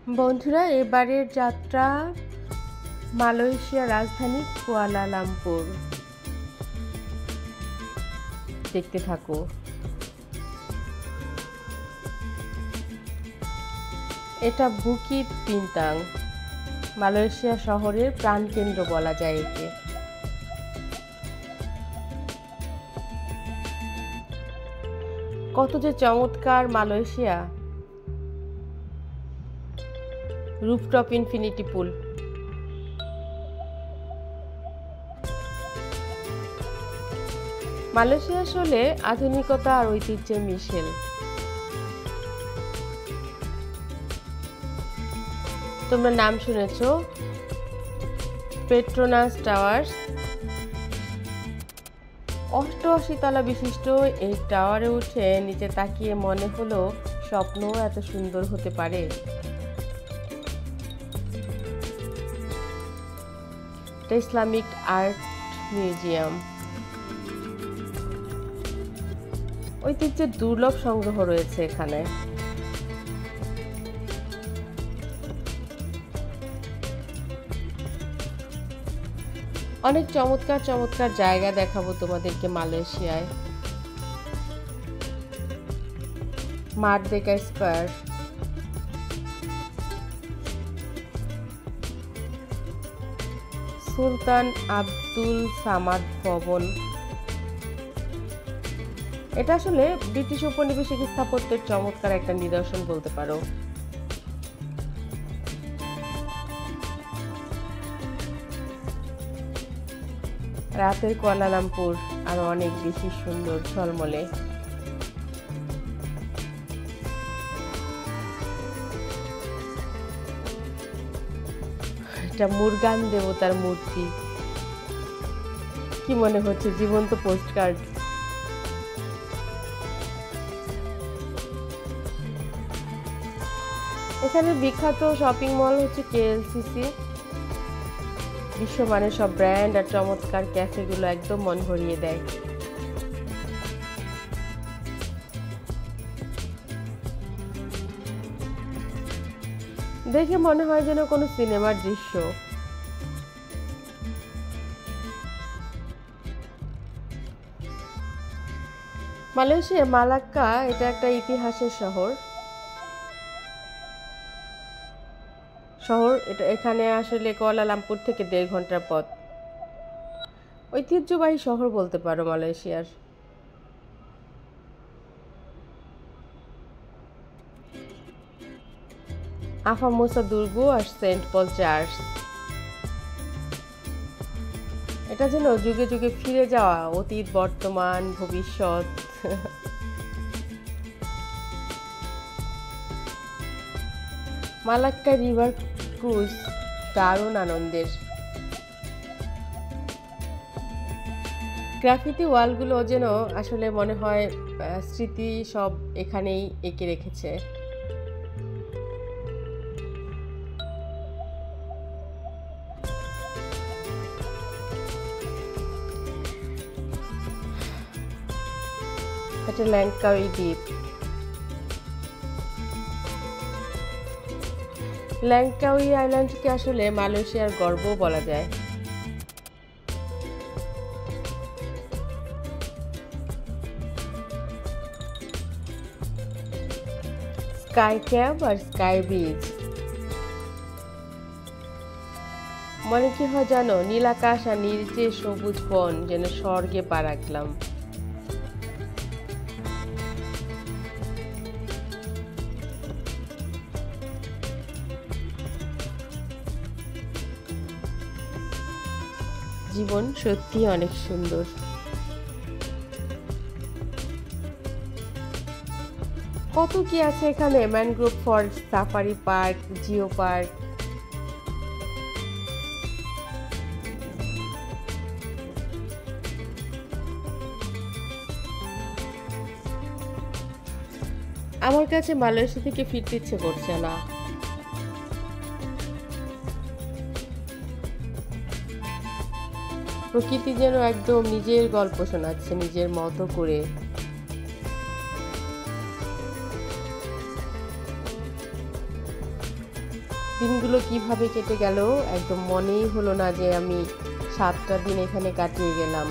বন্ধুরা, এবারের যাত্রা মালয়েশিয়ার রাজধানী কুয়ালালামপুর। দেখতে থাকো। এটা বুকিত বিন্তাং, মালয়েশিয়া শহরের প্রাণকেন্দ্র বলা যায় একে। কত যে চমৎকার Malaysia. Rooftop infinity pool. Malaysia আসলে আধুনিকতা আর ঐতিহ্যের মিশেল। তোমরা নাম শুনেছ, পেট্রোনাস টাওয়ার্স। 88 তলা বিশিষ্ট এই টাওয়ারে উঠে নিচে তাকিয়ে মনে হলো স্বপ্নও এত সুন্দর হতে পারে। ইসলামিক আর্ট মিউজিয়াম, ঐতিহ্যের দুর্লভ সংগ্রহ রয়েছে এখানে। অনেক চমৎকার চমৎকার জায়গা দেখাবো তোমাদেরকে মালয়েশিয়ায়। মারদেকা স্কয়ার, সুলতান আব্দুল সামাদ ভবন। এটা আসলে ব্রিটিশ উপনিবেশিক স্থাপত্যের চমৎকার একটা নিদর্শন বলতে পারো। রাতের কুয়ালালামপুর আরো অনেক বেশি সুন্দর ঝলমলে। এটা মুরগান দেবতার মূর্তি। কি মনে হচ্ছে জীবন্ত পোস্টকার্ড। এখানে বিখ্যাত শপিং মল হচ্ছে কেএলসিসি। বিশ্বমানের সব ব্র্যান্ড আর চমৎকার ক্যাফেগুলো একদম মন ভরিয়ে দেয়। দেখে মনে হয় যেন কোনো সিনেমার দৃশ্য। মালয়েশিয়ার মালাক্কা এটা একটা ইতিহাসের শহর। এটা এখানে আসলে কুয়ালালামপুর থেকে 1.5 ঘন্টার পথ। ঐতিহ্যবাহী শহর বলতে পারো মালয়েশিয়ার। আফামোসা দুর্গ আর সেন্ট পল চার্চ। এটা যেন যুগে যুগে ফিরে যাওয়া, অতীত, বর্তমান, ভবিষ্যৎ। মালাক্কা রিভার ক্রুজ দারুণ আনন্দের। গ্রাফিতি ওয়ালগুলো যেন আসলে মনে হয় স্মৃতি সব এখানেই এঁকে রেখেছে। এটা ল্যাংকাউই দ্বীপ। ল্যাংকাউই আইল্যান্ডকে আসলে মালয়েশিয়ার গর্ব বলা যায়। স্কাই ক্যাব আর স্কাই ব্রিজ। মনে কি হয় জানো, নীল আকাশ আর নিচে সবুজ বন, যেন স্বর্গে পা রাখলাম। জীবন সত্যি অনেক সুন্দর। কত কি আছে এখানে, mangrove forest, safari park, Jio park. আমার কাছে মালয়েশিয়া থেকে ফিরতে ইচ্ছে করছে না। প্রকৃতি যেন একদম নিজের গল্প শোনাচ্ছে নিজের মতো করে। দিনগুলো কিভাবে কেটে গেল একদম মনেই হলো না যে আমি 7টা দিন এখানে কাটিয়ে গেলাম।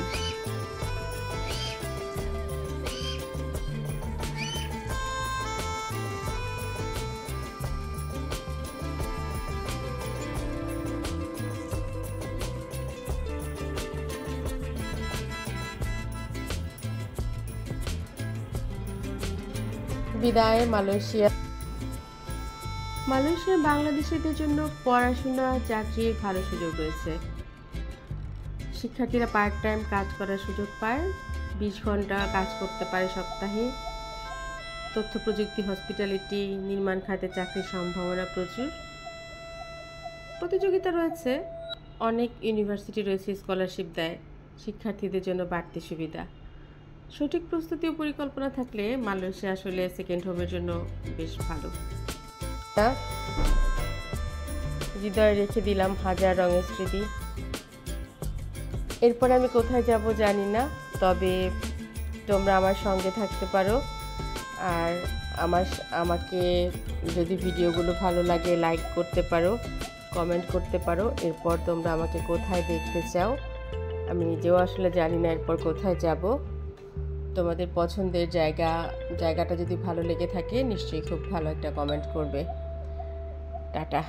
বিদায় মালয়েশিয়া। মালয়েশিয়া বাংলাদেশিদের জন্য পড়াশোনা চাকরির ভালো সুযোগ রয়েছে। শিক্ষার্থীরা পার্ট টাইম কাজ করার সুযোগ পায়, 20 ঘন্টা কাজ করতে পারে সপ্তাহে। তথ্য প্রযুক্তি, হসপিটালিটি, নির্মাণ খাতে চাকরির সম্ভাবনা প্রচুর। প্রতিযোগিতা রয়েছে, অনেক ইউনিভার্সিটি রয়েছে স্কলারশিপ দেয়, শিক্ষার্থীদের জন্য বাড়তি সুবিধা। সঠিক প্রস্তুতি ও পরিকল্পনা থাকলে মালয়েশিয়া আসলে সেকেন্ড হোমের জন্য বেশ ভালো। হৃদয়ে রেখে দিলাম হাজার রঙের স্মৃতি। এরপর আমি কোথায় যাব জানি না, তবে তোমরা আমার সঙ্গে থাকতে পারো। আর আমাকে যদি ভিডিওগুলো ভালো লাগে লাইক করতে পারো, কমেন্ট করতে পারো। এরপর তোমরা আমাকে কোথায় দেখতে চাও, আমি নিজেও আসলে জানি না এরপর কোথায় যাব। তোমাদের পছন্দের জায়গাটা যদি ভালো লেগে থাকে নিশ্চয়ই খুব ভালো একটা কমেন্ট করবে। টাটা।